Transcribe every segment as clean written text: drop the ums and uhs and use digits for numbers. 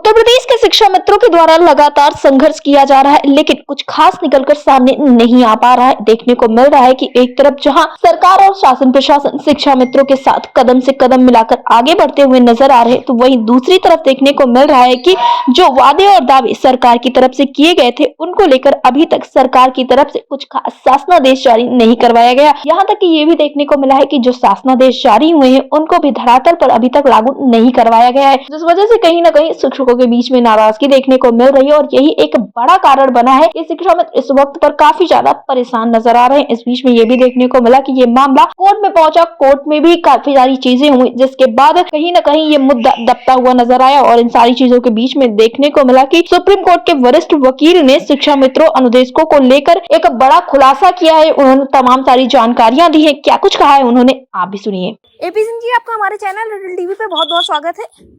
उत्तर प्रदेश के शिक्षा मित्रों के द्वारा लगातार संघर्ष किया जा रहा है, लेकिन कुछ खास निकलकर सामने नहीं आ पा रहा है। देखने को मिल रहा है कि एक तरफ जहां सरकार और शासन प्रशासन शिक्षा मित्रों के साथ कदम से कदम मिलाकर आगे बढ़ते हुए नजर आ रहे हैं, तो वहीं दूसरी तरफ देखने को मिल रहा है कि जो वादे और दावे सरकार की तरफ से किए गए थे, उनको लेकर अभी तक सरकार की तरफ से कुछ खास शासनादेश जारी नहीं करवाया गया। यहाँ तक कि ये भी देखने को मिला है कि जो शासनादेश जारी हुए हैं, उनको भी धरातल पर अभी तक लागू नहीं करवाया गया है, जिस वजह से कहीं न कहीं शिक्षकों के बीच में नाराजगी देखने को मिल रही है और यही एक बड़ा कारण बना है कि शिक्षा मित्र इस वक्त पर काफी ज्यादा परेशान नजर आ रहे हैं। इस बीच में ये भी देखने को मिला कि ये मामला कोर्ट में पहुंचा, कोर्ट में भी काफी सारी चीजें हुई, जिसके बाद कहीं न कहीं ये मुद्दा दबता हुआ नजर आया और इन सारी चीजों के बीच में देखने को मिला कि सुप्रीम कोर्ट के वरिष्ठ वकील ने शिक्षा मित्रों अनुदेशकों को लेकर एक बड़ा खुलासा किया है। उन्होंने तमाम सारी जानकारियां दी है। क्या कुछ कहा है उन्होंने, आप भी सुनिए। एपी सिंह जी, आपका हमारे चैनल रिडल टीवी पे बहुत बहुत स्वागत है।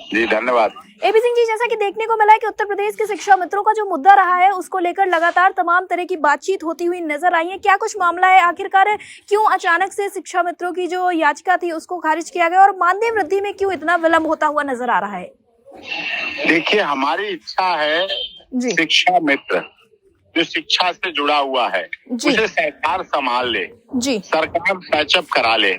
जी धन्यवाद। एपी सिंह जी, जैसा कि देखने को मिला है कि उत्तर प्रदेश के शिक्षा मित्रों का जो मुद्दा रहा है, उसको लेकर लगातार तमाम तरह की बातचीत होती हुई नजर आई है। क्या कुछ मामला है, आखिरकार क्यों अचानक से शिक्षा मित्रों की जो याचिका थी उसको खारिज किया गया और मानदेय वृद्धि में क्यों इतना विलम्ब होता हुआ नजर आ रहा है? देखिए, हमारी इच्छा है शिक्षा मित्र जो शिक्षा से जुड़ा हुआ है उसे सरकार संभाल ले, सरकार पैचअप करा ले।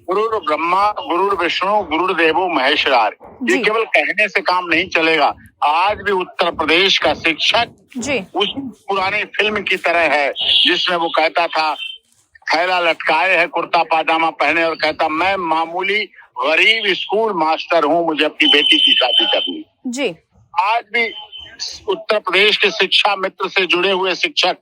गुरुर ब्रह्मा गुरुर विष्णु गुरुर्देवो महेश्वरार, ये केवल कहने से काम नहीं चलेगा। आज भी उत्तर प्रदेश का शिक्षक उस पुरानी फिल्म की तरह है जिसमें वो कहता था, थैला लटकाए है, कुर्ता पाजामा पहने और कहता, मैं मामूली गरीब स्कूल मास्टर हूँ, मुझे अपनी बेटी की शादी करनी। आज भी उत्तर प्रदेश के शिक्षा मित्र से जुड़े हुए शिक्षक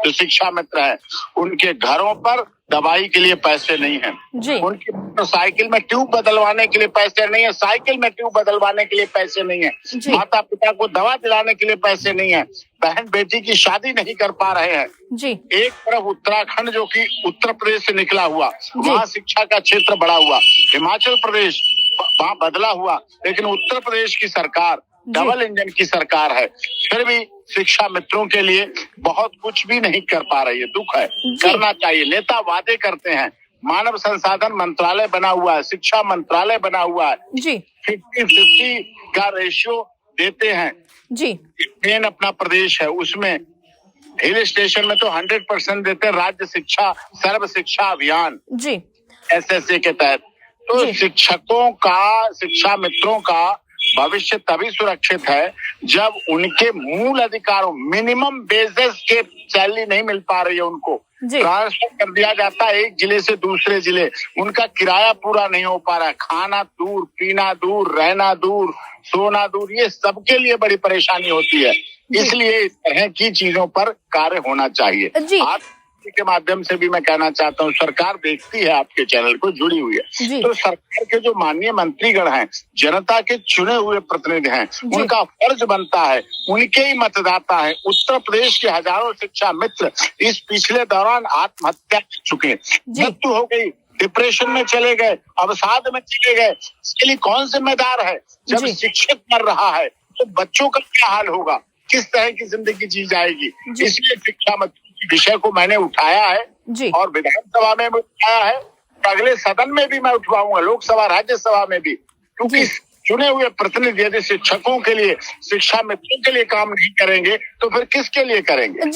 जो शिक्षा मित्र है, उनके घरों पर दवाई के लिए पैसे नहीं है, उनकी मोटरसाइकिल में ट्यूब बदलवाने के लिए पैसे नहीं है, साइकिल में ट्यूब बदलवाने के लिए पैसे नहीं है, माता पिता को दवा दिलाने के लिए पैसे नहीं है, बहन बेटी की शादी नहीं कर पा रहे हैं। एक तरफ उत्तराखंड जो कि उत्तर प्रदेश से निकला हुआ, वहाँ शिक्षा का क्षेत्र बढ़ा हुआ, हिमाचल प्रदेश वहाँ बदला हुआ, लेकिन उत्तर प्रदेश की सरकार डबल इंजन की सरकार है, फिर भी शिक्षा मित्रों के लिए बहुत कुछ भी नहीं कर पा रही है। दुख है, करना चाहिए। नेता वादे करते हैं, मानव संसाधन मंत्रालय बना हुआ है, शिक्षा मंत्रालय बना हुआ है, 50-50 का रेशियो देते हैं। मेन अपना प्रदेश है, उसमें हिल स्टेशन में तो 100% देते हैं। राज्य शिक्षा सर्व शिक्षा अभियान SSA के तहत तो शिक्षकों का, शिक्षा मित्रों का भविष्य तभी सुरक्षित है जब उनके मूल अधिकारों, मिनिमम बेसिस के सैलरी नहीं मिल पा रही है, उनको ट्रांसफर कर दिया जाता है एक जिले से दूसरे जिले, उनका किराया पूरा नहीं हो पा रहा है, खाना दूर, पीना दूर, रहना दूर, सोना दूर, ये सबके लिए बड़ी परेशानी होती है। इसलिए इस तरह की चीजों पर कार्य होना चाहिए। आप के माध्यम से भी मैं कहना चाहता हूँ, सरकार देखती है, आपके चैनल को जुड़ी हुई है, तो सरकार के जो माननीय मंत्रीगण हैं, जनता के चुने हुए प्रतिनिधि हैं, उनका फर्ज बनता है, उनके ही मतदाता है। उत्तर प्रदेश के हजारों शिक्षा मित्र इस पिछले दौरान आत्महत्या कर चुके, मृत्यु हो गई, डिप्रेशन में चले गए, अवसाद में चले गए। इसके लिए कौन जिम्मेदार है? जब शिक्षक मर रहा है तो बच्चों का क्या हाल होगा, किस तरह की जिंदगी जी जाएगी? इसलिए शिक्षा मित्र विषय को मैंने उठाया है और विधानसभा में भी उठाया है, अगले सदन में भी मैं उठवाऊंगा, लोकसभा राज्यसभा में भी, क्योंकि चुने हुए प्रतिनिधि यदि शिक्षकों के लिए, शिक्षा मित्रों के लिए काम नहीं करेंगे तो फिर किसके लिए करेंगे? एपी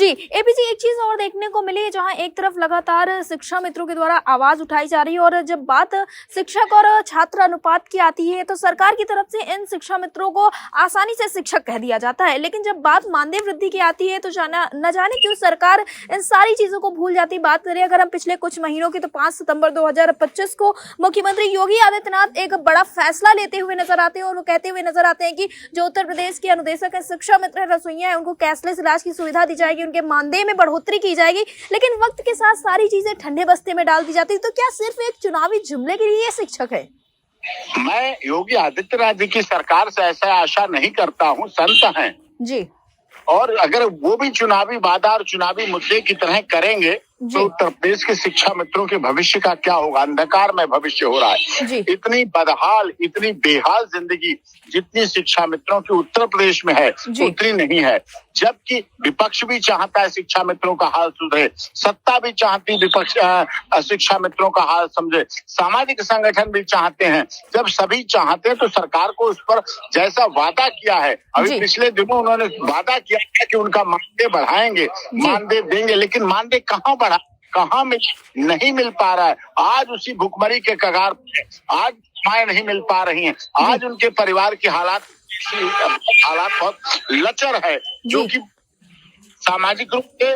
जी, एक चीज और देखने को मिली, जहां एक तरफ लगातार शिक्षा मित्रों के द्वारा आवाज उठाई जा रही है और जब बात शिक्षक और छात्र अनुपात की आती है तो सरकार की तरफ से इन शिक्षा मित्रों को आसानी से शिक्षक कह दिया जाता है, लेकिन जब बात मानदेय वृद्धि की आती है तो न जाने क्यों सरकार इन सारी चीजों को भूल जाती। बात करें अगर हम पिछले कुछ महीनों की, तो 5 सितंबर 2025 को मुख्यमंत्री योगी आदित्यनाथ एक बड़ा फैसला लेते हुए नजर आते हैं और वो कहते हुए नजर आते हैं कि जो उत्तर प्रदेश के अनुदेशक है, शिक्षा मित्र रसोइया है, उनको कैशलेस इलाज की सुविधा दी जाएगी, उनके मानदेय में बढ़ोतरी की जाएगी, लेकिन वक्त के साथ सारी चीजें ठंडे बस्ते में डाल दी जाती है। तो क्या सिर्फ एक चुनावी जुमले के लिए शिक्षक है? मैं योगी आदित्यनाथ जी की सरकार से ऐसा आशा नहीं करता हूँ, संत हैं और अगर वो भी चुनावी वादा और चुनावी मुद्दे की तरह करेंगे तो उत्तर प्रदेश के शिक्षा मित्रों के भविष्य का क्या होगा? अंधकार में भविष्य हो रहा है। इतनी बदहाल, इतनी बेहाल जिंदगी जितनी शिक्षा मित्रों की उत्तर प्रदेश में है उतनी नहीं है। जबकि विपक्ष भी चाहता है शिक्षा मित्रों का हाल सुधरे, सत्ता भी चाहती विपक्ष शिक्षा मित्रों का हाल समझे, सामाजिक संगठन भी चाहते हैं। जब सभी चाहते हैं तो सरकार को उस पर जैसा वादा किया है, अभी पिछले दिनों उन्होंने वादा किया है कि उनका मानदेय बढ़ाएंगे, मानदेय देंगे, लेकिन मानदेय कहाँ नहीं मिल पा रहा है। आज उसी भुखमरी के कगार पे आज माएँ नहीं मिल पा रही हैं। आज उनके परिवार की हालात बहुत लचर है, जो कि सामाजिक रूप से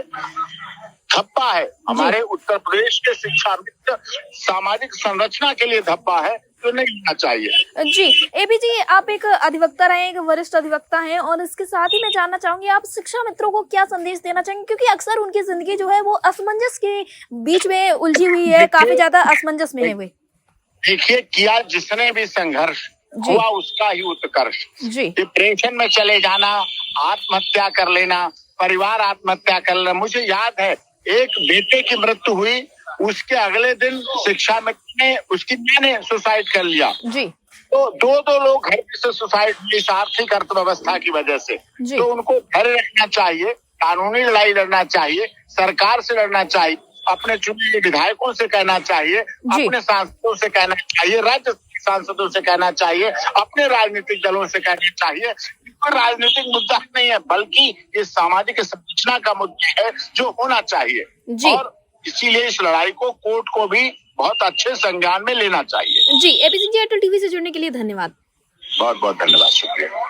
धप्पा है। हमारे उत्तर प्रदेश के शिक्षा मित्र सामाजिक संरचना के लिए धप्पा है, तो नहीं होना चाहिए। जी एबी जी, आप एक अधिवक्ता रहे, एक वरिष्ठ अधिवक्ता हैं, और इसके साथ ही मैं जानना चाहूंगी आप शिक्षा मित्रों को क्या संदेश देना चाहेंगे, क्योंकि अक्सर उनकी जिंदगी जो है वो असमंजस के बीच में उलझी हुई है, काफी ज्यादा असमंजस में है वे। देखिए, किया जिसने भी संघर्ष हुआ उसका ही उत्कर्ष। डिप्रेशन में चले जाना, आत्महत्या कर लेना, परिवार आत्महत्या कर लेना। मुझे याद है एक बेटे की मृत्यु हुई, उसके अगले दिन शिक्षा मित्र ने, उसकी मां ने सुसाइड कर लिया। तो दो लोग घर से सुसाइड की, इस आर्थिक अर्थव्यवस्था की वजह से। तो उनको धैर्य रखना चाहिए, कानूनी लड़ाई लड़ना चाहिए, सरकार से लड़ना चाहिए, अपने चुने हुए विधायकों से कहना चाहिए, अपने सांसदों से कहना चाहिए, राज्य सांसदों से कहना चाहिए, अपने राजनीतिक दलों से कहना चाहिए। कोई राजनीतिक मुद्दा नहीं है, बल्कि ये सामाजिक संरचना का मुद्दा है जो होना चाहिए। और इसीलिए इस लड़ाई को कोर्ट को भी बहुत अच्छे संज्ञान में लेना चाहिए। जी, एबीसी टीवी से जुड़ने के लिए धन्यवाद। बहुत बहुत धन्यवाद, शुक्रिया।